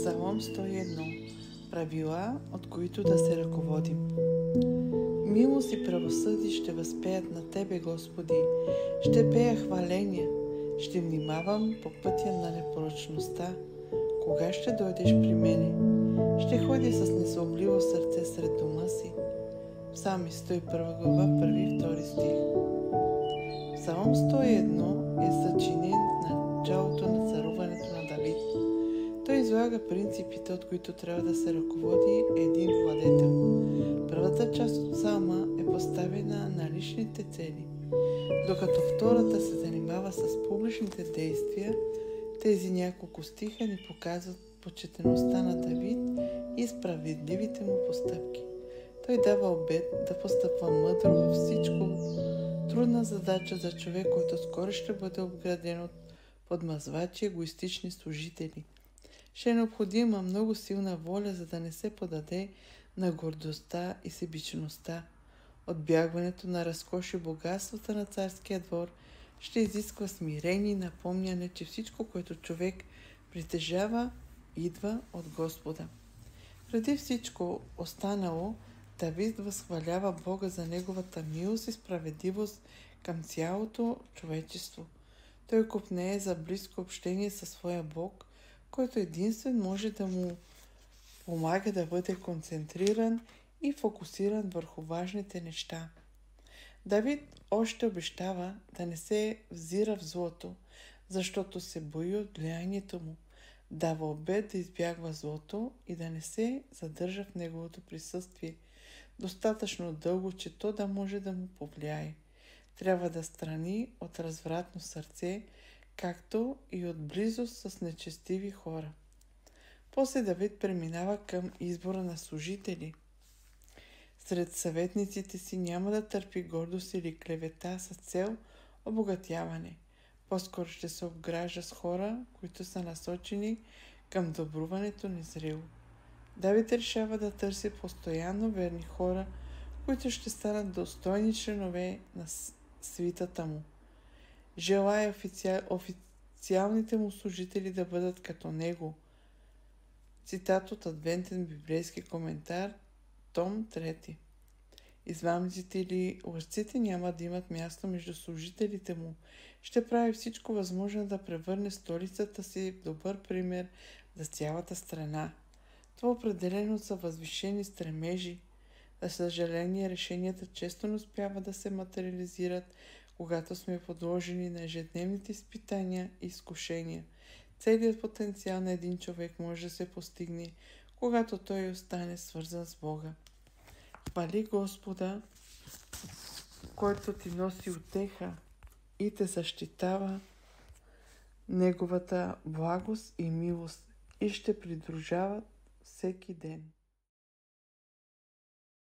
Псалом 101. Правила, от които да се ръководим. Милост и правосъдие ще възпеят на Тебе, Господи. Ще пея хваления. Ще внимавам по пътя на непорочността. Кога ще дойдеш при мене? Ще ходя с незлобливо сърце сред дома си. Псалми 101 глава, 1 и 2 стих. Псалом 101 е съчинен в началото на царуването на Давид. Той излага принципите, от които трябва да се ръководи един владетел. Първата част от псалма е поставена на личните цели, докато втората се занимава с публичните действия. Тези няколко стиха ни показват почтеността на Давид и справедливите му постъпки. Той дава обет да постъпва мъдро във всичко. Трудна задача за човек, който скоро ще бъде обграден от подмазвачи, егоистични служители. Ще е необходима много силна воля, за да не се подаде на гордостта и себичността. Отбягването на разкош и богатствата на царския двор ще изисква смирение и напомняне, че всичко, което човек притежава, идва от Господа. Преди всичко останало, Давид възхвалява Бога за неговата милост и справедливост към цялото човечество. Той копнее за близко общение със своя Бог, който единствен може да му помага да бъде концентриран и фокусиран върху важните неща. Давид още обещава да не се взира в злото, защото се бои от влиянието му. Дава обет да избягва злото и да не се задържа в неговото присъствие достатъчно дълго, че то да може да му повлияе. Трябва да страни от развратно сърце, както и от близост с нечестиви хора. После Давид преминава към избора на служители. Сред съветниците си няма да търпи гордост или клевета с цел обогатяване. По-скоро ще се обгражда с хора, които са насочени към добруването незрело. Давид решава да търси постоянно верни хора, които ще станат достойни членове на свитата му. Желая официалните му служители да бъдат като него. Цитат от адвентен библейски коментар, том 3. Измамниците или лъжците няма да имат място между служителите му. Ще прави всичко възможно да превърне столицата си в добър пример за цялата страна. Това определено са възвишени стремежи. За съжаление, решенията често не успяват да се материализират, когато сме подложени на ежедневните изпитания и изкушения. Целият потенциал на един човек може да се постигне, когато той остане свързан с Бога. Хвали Господа, който ти носи утеха и те защитава. Неговата благост и милост и ще придружава всеки ден.